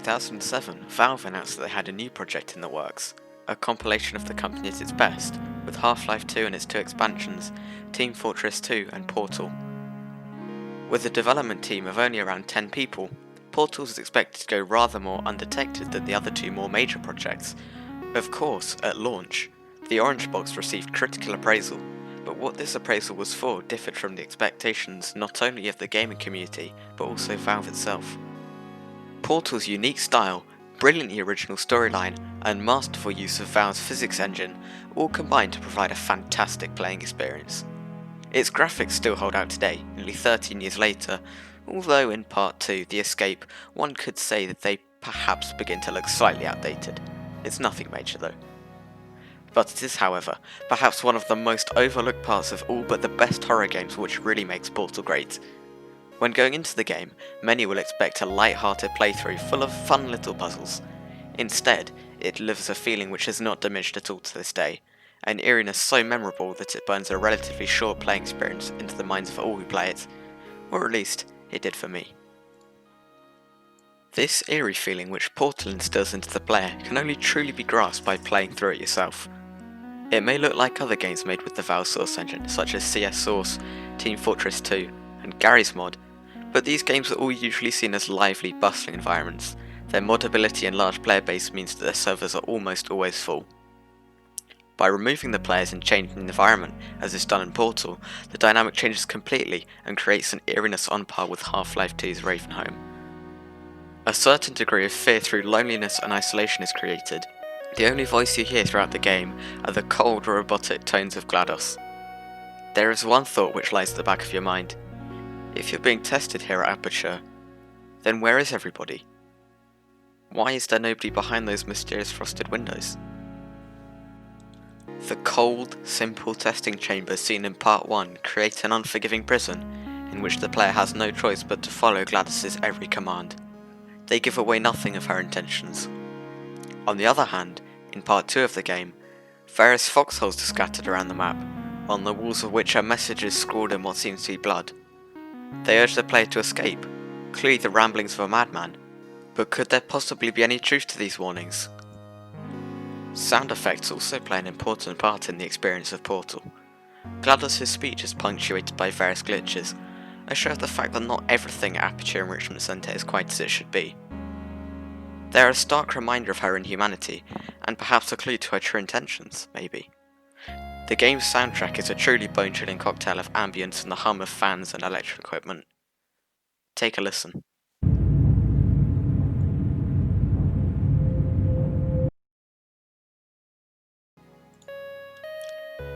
2007, Valve announced that they had a new project in the works, a compilation of the company at its best, with Half-Life 2 and its two expansions, Team Fortress 2 and Portal. With a development team of only around 10 people, Portal is expected to go rather more undetected than the other two more major projects. Of course, at launch, the Orange Box received critical appraisal, but what this appraisal was for differed from the expectations not only of the gaming community, but also Valve itself. Portal's unique style, brilliantly original storyline, and masterful use of Valve's physics engine all combine to provide a fantastic playing experience. Its graphics still hold out today, nearly 13 years later, although in Part 2, The Escape, one could say that they perhaps begin to look slightly outdated. It's nothing major though. But it is, however, perhaps one of the most overlooked parts of all but the best horror games, which really makes Portal great. When going into the game, many will expect a light-hearted playthrough full of fun little puzzles. Instead, it delivers a feeling which has not diminished at all to this day, an eeriness so memorable that it burns a relatively short playing experience into the minds of all who play it, or at least, it did for me. This eerie feeling which Portal instills into the player can only truly be grasped by playing through it yourself. It may look like other games made with the Valve Source engine, such as CS Source, Team Fortress 2, and Garry's Mod, but these games are all usually seen as lively, bustling environments. Their modability and large player base means that their servers are almost always full. By removing the players and changing the environment, as is done in Portal, the dynamic changes completely and creates an eeriness on par with Half-Life 2's Ravenholm. A certain degree of fear through loneliness and isolation is created. The only voice you hear throughout the game are the cold, robotic tones of GLaDOS. There is one thought which lies at the back of your mind. If you're being tested here at Aperture, then where is everybody? Why is there nobody behind those mysterious frosted windows? The cold, simple testing chambers seen in Part 1 create an unforgiving prison, in which the player has no choice but to follow GLaDOS's every command. They give away nothing of her intentions. On the other hand, in Part 2 of the game, various foxholes are scattered around the map, on the walls of which are messages scrawled in what seems to be blood. They urge the player to escape, clearly the ramblings of a madman, but could there possibly be any truth to these warnings? Sound effects also play an important part in the experience of Portal. GLaDOS's speech is punctuated by various glitches, a show of the fact that not everything at Aperture Enrichment Center is quite as it should be. They are a stark reminder of her inhumanity, and perhaps a clue to her true intentions, maybe. The game's soundtrack is a truly bone-chilling cocktail of ambience and the hum of fans and electric equipment. Take a listen.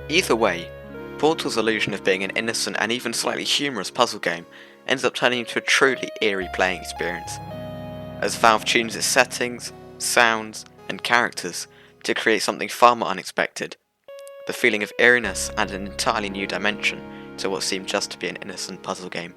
Either way, Portal's illusion of being an innocent and even slightly humorous puzzle game ends up turning into a truly eerie playing experience, as Valve tunes its settings, sounds, and characters to create something far more unexpected, the feeling of eeriness and an entirely new dimension to what seemed just to be an innocent puzzle game.